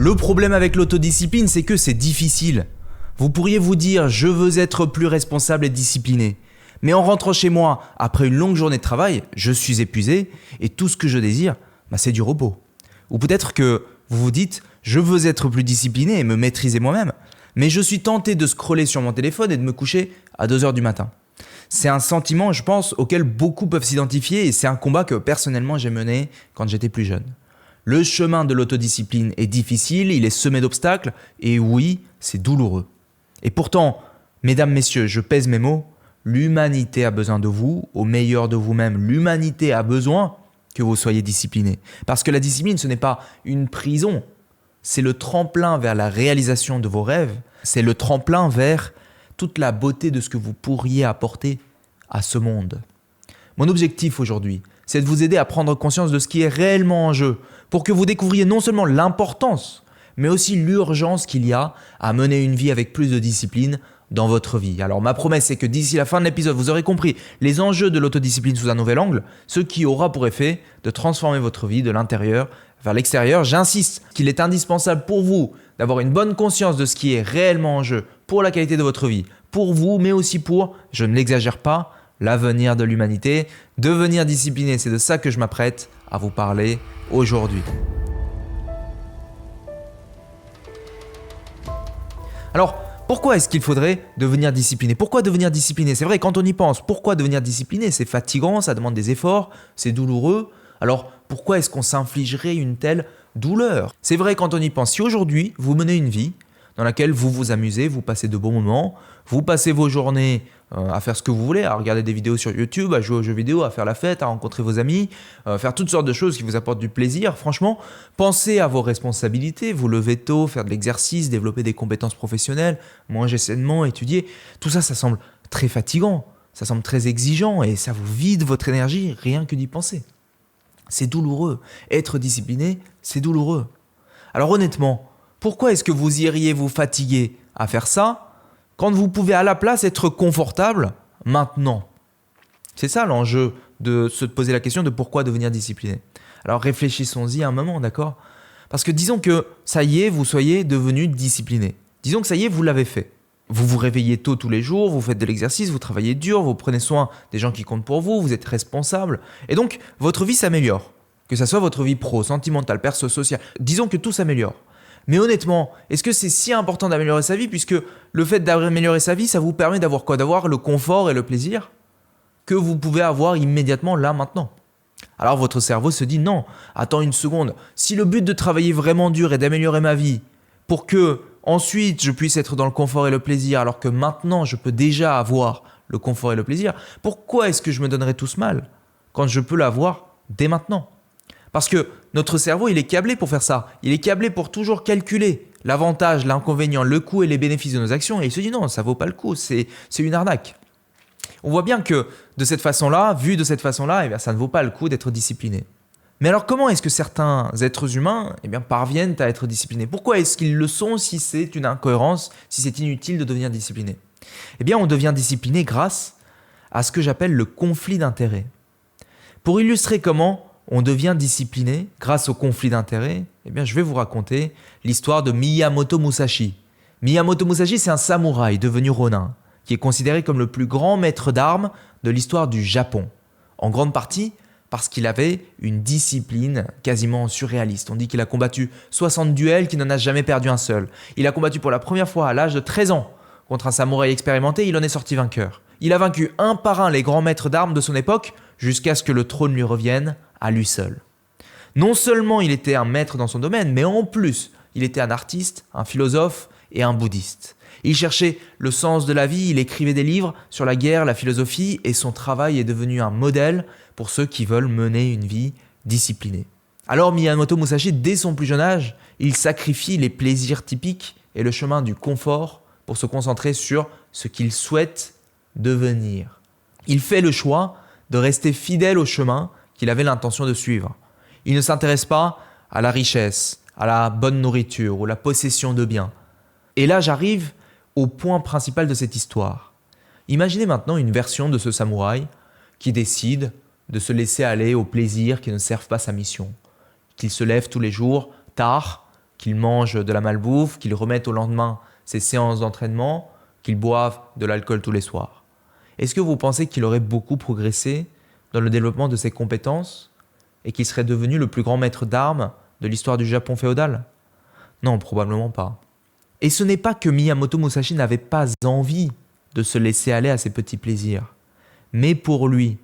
Le problème avec l'autodiscipline, c'est que c'est difficile. Vous pourriez vous dire « je veux être plus responsable et discipliné ». Mais en rentrant chez moi, après une longue journée de travail, je suis épuisé et tout ce que je désire, c'est du repos. Ou peut-être que vous vous dites « je veux être plus discipliné et me maîtriser moi-même ». Mais je suis tenté de scroller sur mon téléphone et de me coucher à 2h du matin. C'est un sentiment, je pense, auquel beaucoup peuvent s'identifier et c'est un combat que personnellement j'ai mené quand j'étais plus jeune. Le chemin de l'autodiscipline est difficile, il est semé d'obstacles et oui, c'est douloureux. Et pourtant, mesdames, messieurs, je pèse mes mots, l'humanité a besoin de vous, au meilleur de vous-même. L'humanité a besoin que vous soyez discipliné. Parce que la discipline, ce n'est pas une prison, c'est le tremplin vers la réalisation de vos rêves, c'est le tremplin vers toute la beauté de ce que vous pourriez apporter à ce monde. Mon objectif aujourd'hui, c'est de vous aider à prendre conscience de ce qui est réellement en jeu, pour que vous découvriez non seulement l'importance, mais aussi l'urgence qu'il y a à mener une vie avec plus de discipline dans votre vie. Alors ma promesse, c'est que d'ici la fin de l'épisode, vous aurez compris les enjeux de l'autodiscipline sous un nouvel angle, ce qui aura pour effet de transformer votre vie de l'intérieur vers l'extérieur. J'insiste qu'il est indispensable pour vous d'avoir une bonne conscience de ce qui est réellement en jeu pour la qualité de votre vie, pour vous, mais aussi pour, je ne l'exagère pas, l'avenir de l'humanité. Devenir discipliné, c'est de ça que je m'apprête à vous parler aujourd'hui. Alors, pourquoi est-ce qu'il faudrait devenir discipliné? Pourquoi devenir discipliné? C'est vrai, quand on y pense, pourquoi devenir discipliné? C'est fatigant, ça demande des efforts, c'est douloureux. Alors, pourquoi est-ce qu'on s'infligerait une telle douleur? C'est vrai, quand on y pense, si aujourd'hui, vous menez une vie dans laquelle vous vous amusez, vous passez de bons moments, vous passez vos journées à faire ce que vous voulez, à regarder des vidéos sur YouTube, à jouer aux jeux vidéo, à faire la fête, à rencontrer vos amis, faire toutes sortes de choses qui vous apportent du plaisir. Franchement, pensez à vos responsabilités, vous lever tôt, faire de l'exercice, développer des compétences professionnelles, manger sainement, étudier. Tout ça, ça semble très fatigant, ça semble très exigeant et ça vous vide votre énergie rien que d'y penser. C'est douloureux. Être discipliné, c'est douloureux. Alors honnêtement, pourquoi est-ce que vous iriez vous fatiguer à faire ça quand vous pouvez à la place être confortable maintenant? C'est ça l'enjeu de se poser la question de pourquoi devenir discipliné. Alors réfléchissons-y un moment, d'accord? Parce que disons que ça y est, vous soyez devenu discipliné. Disons que ça y est, vous l'avez fait. Vous vous réveillez tôt tous les jours, vous faites de l'exercice, vous travaillez dur, vous prenez soin des gens qui comptent pour vous, vous êtes responsable. Et donc, votre vie s'améliore. Que ça soit votre vie pro, sentimentale, perso, sociale. Disons que tout s'améliore. Mais honnêtement, est-ce que c'est si important d'améliorer sa vie puisque le fait d'améliorer sa vie, ça vous permet d'avoir quoi? D'avoir le confort et le plaisir que vous pouvez avoir immédiatement là, maintenant. Alors votre cerveau se dit non, attends une seconde. Si le but de travailler vraiment dur est d'améliorer ma vie pour que ensuite je puisse être dans le confort et le plaisir alors que maintenant je peux déjà avoir le confort et le plaisir, pourquoi est-ce que je me donnerais tout ce mal quand je peux l'avoir dès maintenant? Parce que notre cerveau, il est câblé pour faire ça. Il est câblé pour toujours calculer l'avantage, l'inconvénient, le coût et les bénéfices de nos actions. Et il se dit non, ça ne vaut pas le coup, c'est une arnaque. On voit bien que de cette façon-là, vu de cette façon-là, ça ne vaut pas le coup d'être discipliné. Mais alors comment est-ce que certains êtres humains parviennent à être disciplinés? Pourquoi est-ce qu'ils le sont si c'est une incohérence, si c'est inutile de devenir discipliné? On devient discipliné grâce à ce que j'appelle le conflit d'intérêts. Pour illustrer comment on devient discipliné grâce au conflit d'intérêts, je vais vous raconter l'histoire de Miyamoto Musashi. Miyamoto Musashi, c'est un samouraï devenu ronin, qui est considéré comme le plus grand maître d'armes de l'histoire du Japon. En grande partie parce qu'il avait une discipline quasiment surréaliste. On dit qu'il a combattu 60 duels, qu'il n'en a jamais perdu un seul. Il a combattu pour la première fois à l'âge de 13 ans contre un samouraï expérimenté, il en est sorti vainqueur. Il a vaincu un par un les grands maîtres d'armes de son époque jusqu'à ce que le trône lui revienne à lui seul. Non seulement il était un maître dans son domaine, mais en plus, il était un artiste, un philosophe et un bouddhiste. Il cherchait le sens de la vie, il écrivait des livres sur la guerre, la philosophie et son travail est devenu un modèle pour ceux qui veulent mener une vie disciplinée. Alors Miyamoto Musashi, dès son plus jeune âge, il sacrifie les plaisirs typiques et le chemin du confort pour se concentrer sur ce qu'il souhaite devenir. Il fait le choix de rester fidèle au chemin qu'il avait l'intention de suivre. Il ne s'intéresse pas à la richesse, à la bonne nourriture ou la possession de biens. Et là, j'arrive au point principal de cette histoire. Imaginez maintenant une version de ce samouraï qui décide de se laisser aller aux plaisirs qui ne servent pas sa mission, qu'il se lève tous les jours tard, qu'il mange de la malbouffe, qu'il remette au lendemain ses séances d'entraînement, qu'il boive de l'alcool tous les soirs. Est-ce que vous pensez qu'il aurait beaucoup progressé dans le développement de ses compétences et qu'il serait devenu le plus grand maître d'armes de l'histoire du Japon féodal? Non, probablement pas. Et ce n'est pas que Miyamoto Musashi n'avait pas envie de se laisser aller à ses petits plaisirs, mais pour lui,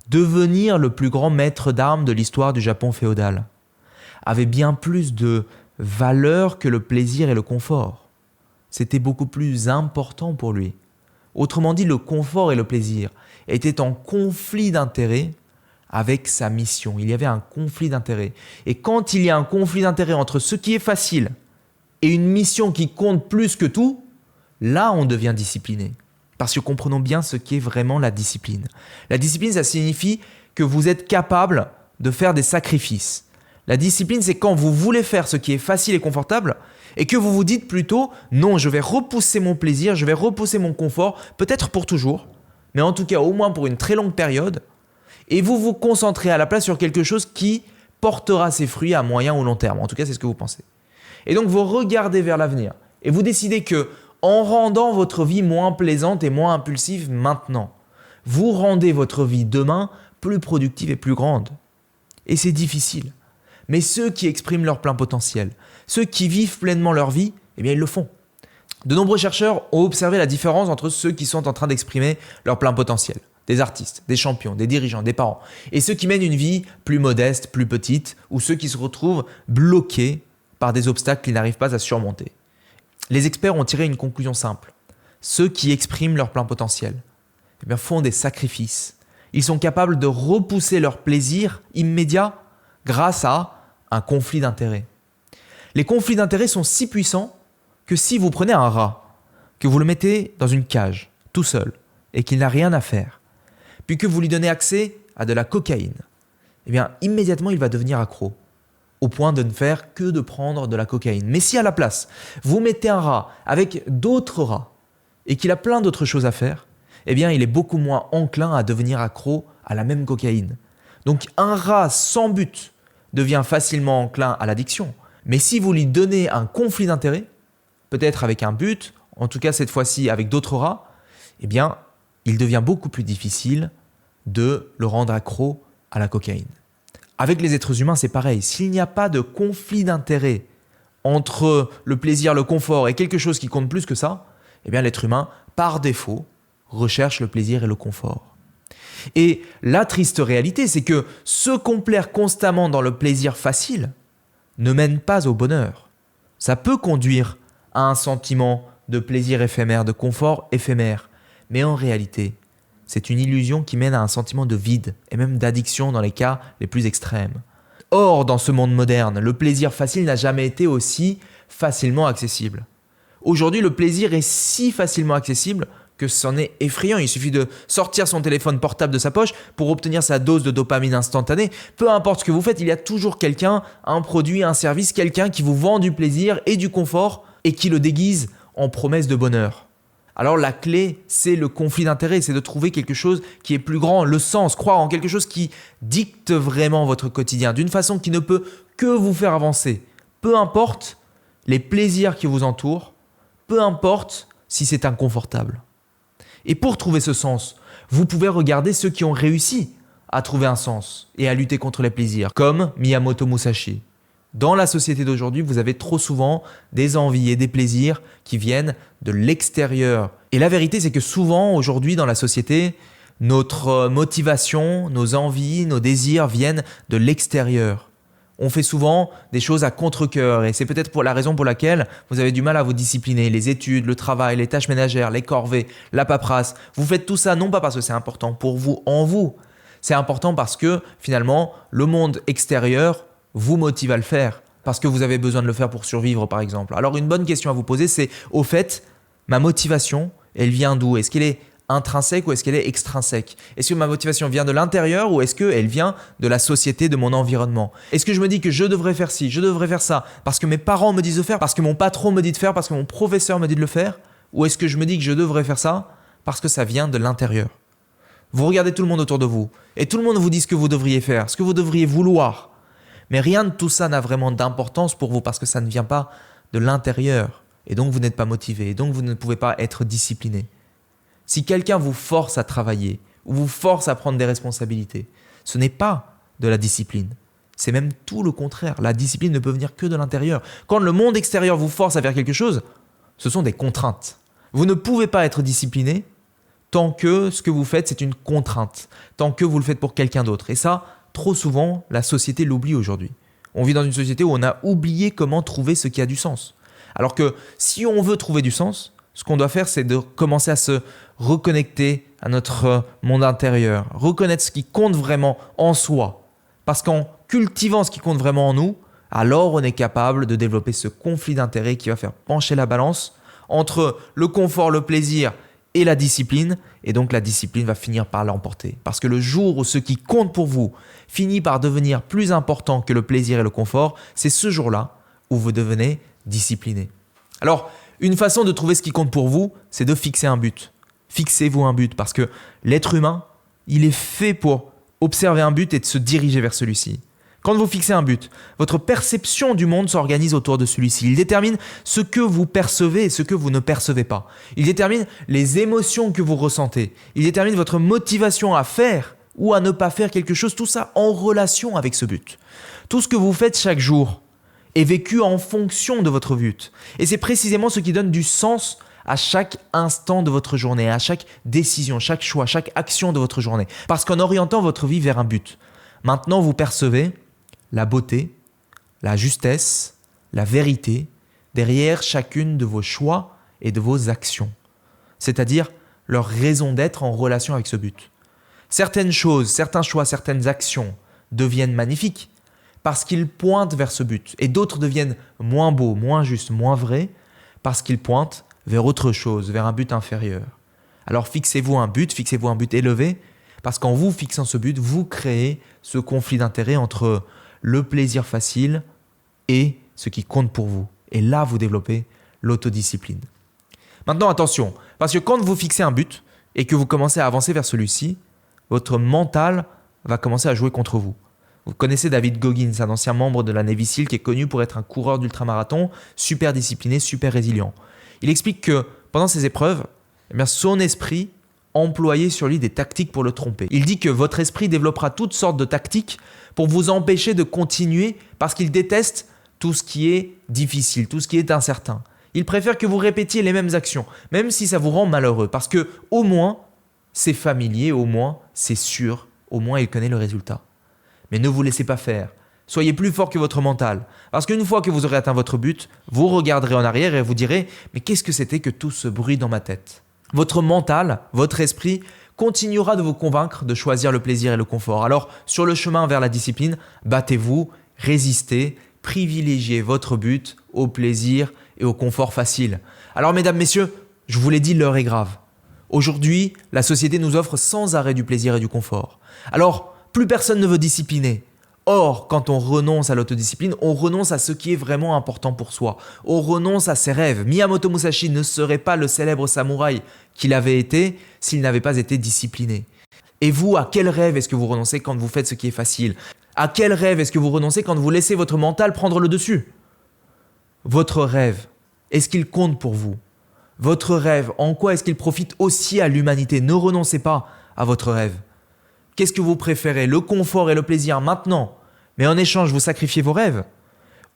devenir le plus grand maître d'armes de l'histoire du Japon féodal avait bien plus de valeur que le plaisir et le confort. C'était beaucoup plus important pour lui. Autrement dit, le confort et le plaisir étaient en conflit d'intérêts avec sa mission. Il y avait un conflit d'intérêts. Et quand il y a un conflit d'intérêts entre ce qui est facile et une mission qui compte plus que tout, là on devient discipliné. Parce que comprenons bien ce qu'est vraiment la discipline. La discipline, ça signifie que vous êtes capable de faire des sacrifices. La discipline, c'est quand vous voulez faire ce qui est facile et confortable et que vous vous dites plutôt « Non, je vais repousser mon plaisir, je vais repousser mon confort, peut-être pour toujours, mais en tout cas au moins pour une très longue période. » Et vous vous concentrez à la place sur quelque chose qui portera ses fruits à moyen ou long terme. En tout cas, c'est ce que vous pensez. Et donc, vous regardez vers l'avenir et vous décidez que en rendant votre vie moins plaisante et moins impulsive maintenant, vous rendez votre vie demain plus productive et plus grande. Et c'est difficile. Mais ceux qui expriment leur plein potentiel, ceux qui vivent pleinement leur vie, eh bien ils le font. De nombreux chercheurs ont observé la différence entre ceux qui sont en train d'exprimer leur plein potentiel, des artistes, des champions, des dirigeants, des parents, et ceux qui mènent une vie plus modeste, plus petite, ou ceux qui se retrouvent bloqués par des obstacles qu'ils n'arrivent pas à surmonter. Les experts ont tiré une conclusion simple. Ceux qui expriment leur plein potentiel eh bien, font des sacrifices. Ils sont capables de repousser leur plaisir immédiat grâce à un conflit d'intérêts. Les conflits d'intérêts sont si puissants que si vous prenez un rat, que vous le mettez dans une cage, tout seul, et qu'il n'a rien à faire, puis que vous lui donnez accès à de la cocaïne, eh bien, immédiatement, il va devenir accro, au point de ne faire que de prendre de la cocaïne. Mais si à la place, vous mettez un rat avec d'autres rats et qu'il a plein d'autres choses à faire, eh bien, il est beaucoup moins enclin à devenir accro à la même cocaïne. Donc, un rat sans but devient facilement enclin à l'addiction. Mais si vous lui donnez un conflit d'intérêts, peut-être avec un but, en tout cas cette fois-ci avec d'autres rats, eh bien, il devient beaucoup plus difficile de le rendre accro à la cocaïne. Avec les êtres humains, c'est pareil. S'il n'y a pas de conflit d'intérêts entre le plaisir, le confort et quelque chose qui compte plus que ça, eh bien l'être humain, par défaut, recherche le plaisir et le confort. Et la triste réalité, c'est que se complaire constamment dans le plaisir facile ne mène pas au bonheur. Ça peut conduire à un sentiment de plaisir éphémère, de confort éphémère, mais en réalité, c'est une illusion qui mène à un sentiment de vide et même d'addiction dans les cas les plus extrêmes. Or, dans ce monde moderne, le plaisir facile n'a jamais été aussi facilement accessible. Aujourd'hui, le plaisir est si facilement accessible que c'en est effrayant. Il suffit de sortir son téléphone portable de sa poche pour obtenir sa dose de dopamine instantanée. Peu importe ce que vous faites, il y a toujours quelqu'un, un produit, un service, quelqu'un qui vous vend du plaisir et du confort et qui le déguise en promesse de bonheur. Alors la clé, c'est le conflit d'intérêts, c'est de trouver quelque chose qui est plus grand, le sens, croire en quelque chose qui dicte vraiment votre quotidien, d'une façon qui ne peut que vous faire avancer. Peu importe les plaisirs qui vous entourent, peu importe si c'est inconfortable. Et pour trouver ce sens, vous pouvez regarder ceux qui ont réussi à trouver un sens et à lutter contre les plaisirs, comme Miyamoto Musashi. Dans la société d'aujourd'hui, vous avez trop souvent des envies et des plaisirs qui viennent de l'extérieur. Et la vérité, c'est que souvent, aujourd'hui, dans la société, notre motivation, nos envies, nos désirs viennent de l'extérieur. On fait souvent des choses à contre-cœur et c'est peut-être pour la raison pour laquelle vous avez du mal à vous discipliner. Les études, le travail, les tâches ménagères, les corvées, la paperasse. Vous faites tout ça non pas parce que c'est important pour vous, en vous. C'est important parce que finalement, le monde extérieur vous motive à le faire parce que vous avez besoin de le faire pour survivre par exemple. Alors une bonne question à vous poser, c'est au fait, ma motivation, elle vient d'où? Est-ce qu'elle est intrinsèque ou est-ce qu'elle est extrinsèque? Est-ce que ma motivation vient de l'intérieur ou est-ce qu'elle vient de la société, de mon environnement? Est-ce que je me dis que je devrais faire ci, je devrais faire ça parce que mes parents me disent de faire, parce que mon patron me dit de faire, parce que mon professeur me dit de le faire? Ou est-ce que je me dis que je devrais faire ça parce que ça vient de l'intérieur? Vous regardez tout le monde autour de vous et tout le monde vous dit ce que vous devriez faire, ce que vous devriez vouloir. Mais rien de tout ça n'a vraiment d'importance pour vous parce que ça ne vient pas de l'intérieur. Et donc vous n'êtes pas motivé, et donc vous ne pouvez pas être discipliné. Si quelqu'un vous force à travailler ou vous force à prendre des responsabilités, ce n'est pas de la discipline. C'est même tout le contraire. La discipline ne peut venir que de l'intérieur. Quand le monde extérieur vous force à faire quelque chose, ce sont des contraintes. Vous ne pouvez pas être discipliné tant que ce que vous faites, c'est une contrainte, tant que vous le faites pour quelqu'un d'autre. Et ça, trop souvent, la société l'oublie aujourd'hui. On vit dans une société où on a oublié comment trouver ce qui a du sens. Alors que si on veut trouver du sens, ce qu'on doit faire, c'est de commencer à se reconnecter à notre monde intérieur, reconnaître ce qui compte vraiment en soi. Parce qu'en cultivant ce qui compte vraiment en nous, alors on est capable de développer ce conflit d'intérêts qui va faire pencher la balance entre le confort, le plaisir et la discipline. Et donc la discipline va finir par l'emporter. Parce que le jour où ce qui compte pour vous finit par devenir plus important que le plaisir et le confort, c'est ce jour-là où vous devenez discipliné. Alors, une façon de trouver ce qui compte pour vous, c'est de fixer un but. Fixez-vous un but parce que l'être humain, il est fait pour observer un but et de se diriger vers celui-ci. Quand vous fixez un but, votre perception du monde s'organise autour de celui-ci. Il détermine ce que vous percevez et ce que vous ne percevez pas. Il détermine les émotions que vous ressentez. Il détermine votre motivation à faire ou à ne pas faire quelque chose, tout ça en relation avec ce but. Tout ce que vous faites chaque jour est vécu en fonction de votre but. Et c'est précisément ce qui donne du sens à chaque instant de votre journée, à chaque décision, chaque choix, chaque action de votre journée. Parce qu'en orientant votre vie vers un but, maintenant vous percevez la beauté, la justesse, la vérité derrière chacune de vos choix et de vos actions. C'est-à-dire leur raison d'être en relation avec ce but. Certaines choses, certains choix, certaines actions deviennent magnifiques parce qu'ils pointent vers ce but. Et d'autres deviennent moins beaux, moins justes, moins vrais parce qu'ils pointent vers autre chose, vers un but inférieur. Alors fixez-vous un but élevé parce qu'en vous fixant ce but, vous créez ce conflit d'intérêts entre le plaisir facile et ce qui compte pour vous. Et là, vous développez l'autodiscipline. Maintenant, attention, parce que quand vous fixez un but et que vous commencez à avancer vers celui-ci, votre mental va commencer à jouer contre vous. Vous connaissez David Goggins, un ancien membre de la Navy SEAL qui est connu pour être un coureur d'ultramarathon, super discipliné, super résilient. Il explique que pendant ces épreuves, son esprit employait sur lui des tactiques pour le tromper. Il dit que votre esprit développera toutes sortes de tactiques pour vous empêcher de continuer parce qu'il déteste tout ce qui est difficile, tout ce qui est incertain. Il préfère que vous répétiez les mêmes actions, même si ça vous rend malheureux, parce que au moins c'est familier, au moins c'est sûr, au moins il connaît le résultat. Mais ne vous laissez pas faire. Soyez plus fort que votre mental. Parce qu'une fois que vous aurez atteint votre but, vous regarderez en arrière et vous direz « Mais qu'est-ce que c'était que tout ce bruit dans ma tête ?» Votre mental, votre esprit, continuera de vous convaincre de choisir le plaisir et le confort. Alors, sur le chemin vers la discipline, battez-vous, résistez, privilégiez votre but au plaisir et au confort facile. Alors, mesdames, messieurs, je vous l'ai dit, l'heure est grave. Aujourd'hui, la société nous offre sans arrêt du plaisir et du confort. Alors, plus personne ne veut discipliner. Or, quand on renonce à l'autodiscipline, on renonce à ce qui est vraiment important pour soi. On renonce à ses rêves. Miyamoto Musashi ne serait pas le célèbre samouraï qu'il avait été s'il n'avait pas été discipliné. Et vous, à quel rêve est-ce que vous renoncez quand vous faites ce qui est facile? À quel rêve est-ce que vous renoncez quand vous laissez votre mental prendre le dessus? Votre rêve, est-ce qu'il compte pour vous? Votre rêve, en quoi est-ce qu'il profite aussi à l'humanité? Ne renoncez pas à votre rêve. Qu'est-ce que vous préférez, le confort et le plaisir maintenant, mais en échange vous sacrifiez vos rêves?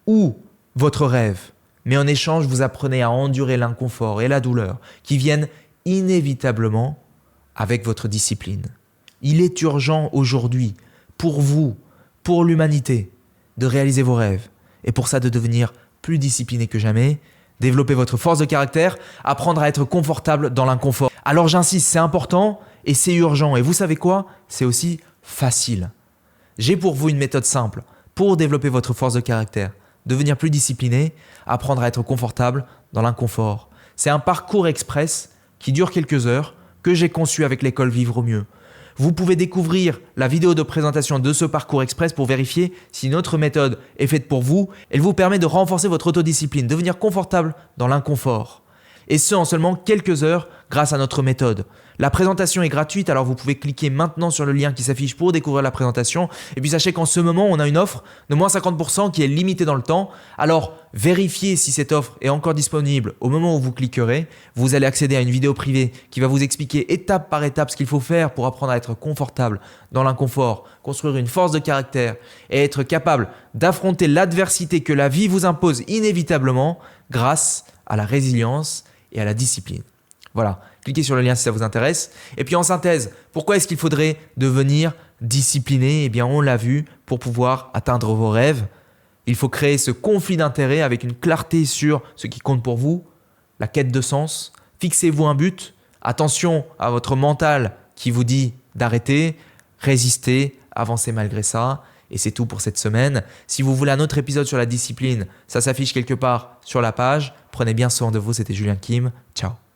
Ou votre rêve, mais en échange vous apprenez à endurer l'inconfort et la douleur qui viennent inévitablement avec votre discipline? Il est urgent aujourd'hui, pour vous, pour l'humanité, de réaliser vos rêves et pour ça de devenir plus discipliné que jamais, développer votre force de caractère, apprendre à être confortable dans l'inconfort. Alors j'insiste, c'est important et c'est urgent. Et vous savez quoi? C'est aussi facile. J'ai pour vous une méthode simple pour développer votre force de caractère, devenir plus discipliné, apprendre à être confortable dans l'inconfort. C'est un parcours express qui dure quelques heures que j'ai conçu avec l'école Vivre au Mieux. Vous pouvez découvrir la vidéo de présentation de ce parcours express pour vérifier si notre méthode est faite pour vous. Elle vous permet de renforcer votre autodiscipline, devenir confortable dans l'inconfort. Et ce, en seulement quelques heures grâce à notre méthode. La présentation est gratuite, alors vous pouvez cliquer maintenant sur le lien qui s'affiche pour découvrir la présentation. Et puis sachez qu'en ce moment, on a une offre de moins 50% qui est limitée dans le temps. Alors vérifiez si cette offre est encore disponible au moment où vous cliquerez. Vous allez accéder à une vidéo privée qui va vous expliquer étape par étape ce qu'il faut faire pour apprendre à être confortable dans l'inconfort, construire une force de caractère et être capable d'affronter l'adversité que la vie vous impose inévitablement grâce à la résilience et à la discipline. Voilà, cliquez sur le lien si ça vous intéresse. Et puis en synthèse, pourquoi est-ce qu'il faudrait devenir discipliné? Eh bien, on l'a vu, pour pouvoir atteindre vos rêves, il faut créer ce conflit d'intérêts avec une clarté sur ce qui compte pour vous, la quête de sens. Fixez-vous un but, attention à votre mental qui vous dit d'arrêter, résistez, avancez malgré ça. Et c'est tout pour cette semaine. Si vous voulez un autre épisode sur la discipline, ça s'affiche quelque part sur la page. Prenez bien soin de vous, c'était Julien Kim. Ciao.